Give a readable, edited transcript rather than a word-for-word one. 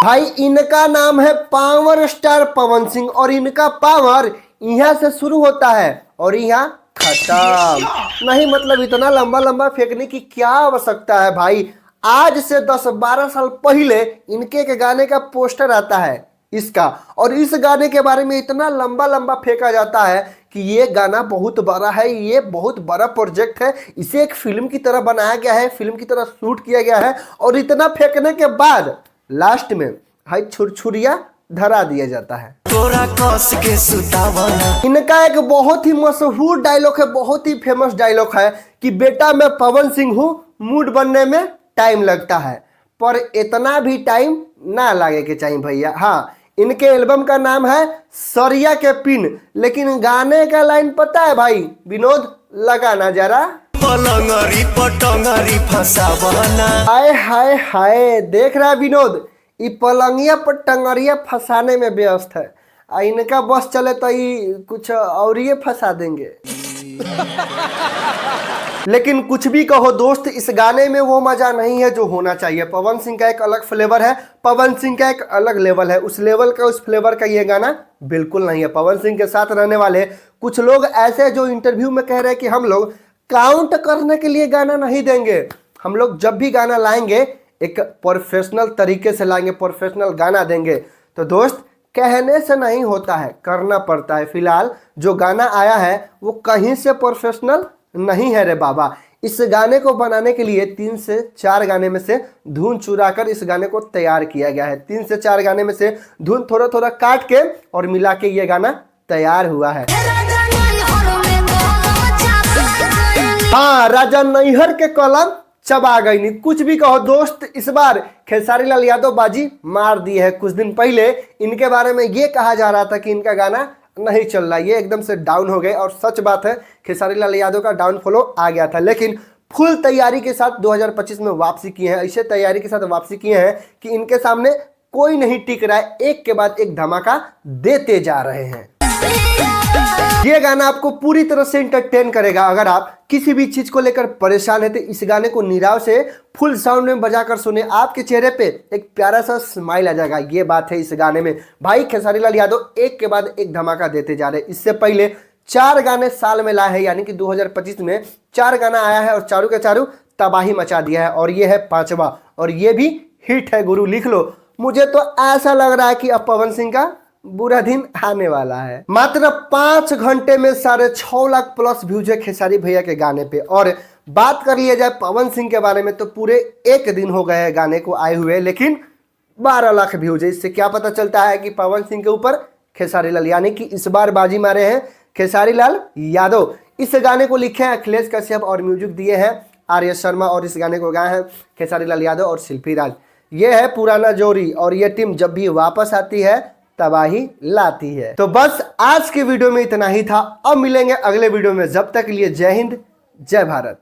भाई इनका नाम है पावर स्टार पवन सिंह और इनका पावर यहाँ से शुरू होता है और यहाँ खत्म। नहीं मतलब इतना लंबा लंबा फेंकने की क्या आवश्यकता है भाई। आज से 10-12 साल पहले इनके एक गाने का पोस्टर आता है इसका, और इस गाने के बारे में इतना लंबा लंबा फेंका जाता है कि ये गाना बहुत बड़ा है, ये बहुत बड़ा प्रोजेक्ट है, इसे एक फिल्म की तरह बनाया गया है, फिल्म की तरह शूट किया गया है। और इतना फेंकने के बाद लास्ट में भाई छुरछुरिया धरा दिया जाता है। तोरा कस के सुतावना। इनका एक बहुत ही मशहूर डायलॉग है, बहुत ही फेमस डायलॉग है कि बेटा मैं पवन सिंह हूँ, मूड बनने में टाइम लगता है, पर इतना भी टाइम ना लगे के चाहिए भैया। हाँ, इनके एल्बम का नाम है सरिया के पिन, लेकिन गाने का लाइन पता है भाई विनोद, लगाना जरा पलंगरी पटंगरी फसावना। हाय हाय हाय, देख रहा है विनोद, ये पलंगिया पर टंगरिया फंसाने में व्यस्त है। इनका बस चले तो ये कुछ और ये फंसा देंगे। लेकिन कुछ भी कहो दोस्त, इस गाने में वो मजा नहीं है जो होना चाहिए। पवन सिंह का एक अलग फ्लेवर है, पवन सिंह का एक अलग लेवल है, उस लेवल का उस फ्लेवर का ये गाना बिल्कुल नहीं है। पवन सिंह के साथ रहने वाले कुछ लोग ऐसे जो इंटरव्यू में कह रहे हैं कि हम लोग काउंट करने के लिए गाना नहीं देंगे, हम लोग जब भी गाना लाएंगे एक प्रोफेशनल तरीके से लाएंगे, प्रोफेशनल गाना देंगे। तो दोस्त कहने से नहीं होता है, करना पड़ता है। फिलहाल जो गाना आया है वो कहीं से प्रोफेशनल नहीं है रे बाबा। इस गाने को बनाने के लिए 3 से 4 गाने में से धुन चुराकर इस गाने को तैयार किया गया है। 3 से 4 गाने में से धुन थोड़ा थोड़ा काट के और मिला के ये गाना तैयार हुआ है। हाँ, राजा नैहर के कलम चबा गई नहीं। कुछ भी कहो दोस्त, इस बार खेसारी लाल यादव बाजी मार दी है। कुछ दिन पहले इनके बारे में ये कहा जा रहा था कि इनका गाना नहीं चल रहा, ये एकदम से डाउन हो गए, और सच बात है खेसारी लाल यादव का डाउन फॉलो आ गया था। लेकिन फुल तैयारी के साथ 2025 में वापसी की है। ऐसे तैयारी के साथ वापसी किए हैं कि इनके सामने कोई नहीं टिक रहा है, एक के बाद एक धमाका देते जा रहे हैं। ये गाना आपको पूरी तरह से एंटरटेन करेगा। अगर आप किसी भी चीज को लेकर परेशान है तो इस गाने को निराव से फुल साउंड में बजाकर सुने, आपके चेहरे पे एक प्यारा सा स्माइल आ जाएगा। ये बात है इस गाने में। भाई खेसारी लाल यादव एक के बाद एक धमाका देते जा रहे हैं। इससे पहले 4 गाने साल में लाए हैं, यानी कि 2025 में 4 गाना आया है और चारों के चारों तबाही मचा दिया है, और ये है 5वां, और ये भी हिट है गुरु, लिख लो। मुझे तो ऐसा लग रहा है कि अब पवन सिंह का बुरा दिन आने वाला है। मात्र 5 घंटे में 6.5 लाख प्लस व्यूज है खेसारी भैया के गाने पे। और बात कर लिया जाए पवन सिंह के बारे में तो पूरे 1 दिन हो गए हैं गाने को आए हुए, लेकिन 12 लाख व्यूज है। इससे क्या पता चलता है कि पवन सिंह के ऊपर खेसारी लाल, यानी कि इस बार बाजी मारे हैं खेसारी लाल यादव। इस गाने को लिखे हैं अखिलेश कश्यप और म्यूजिक दिए हैं आर्य शर्मा, और इस गाने को गाए हैं खेसारी लाल यादव और शिल्पी राज। ये है पुराना जोड़ी, और ये टीम जब भी वापस आती है तबाही लाती है। तो बस आज के वीडियो में इतना ही था। अब मिलेंगे अगले वीडियो में, जब तक के लिए जय हिंद जय भारत।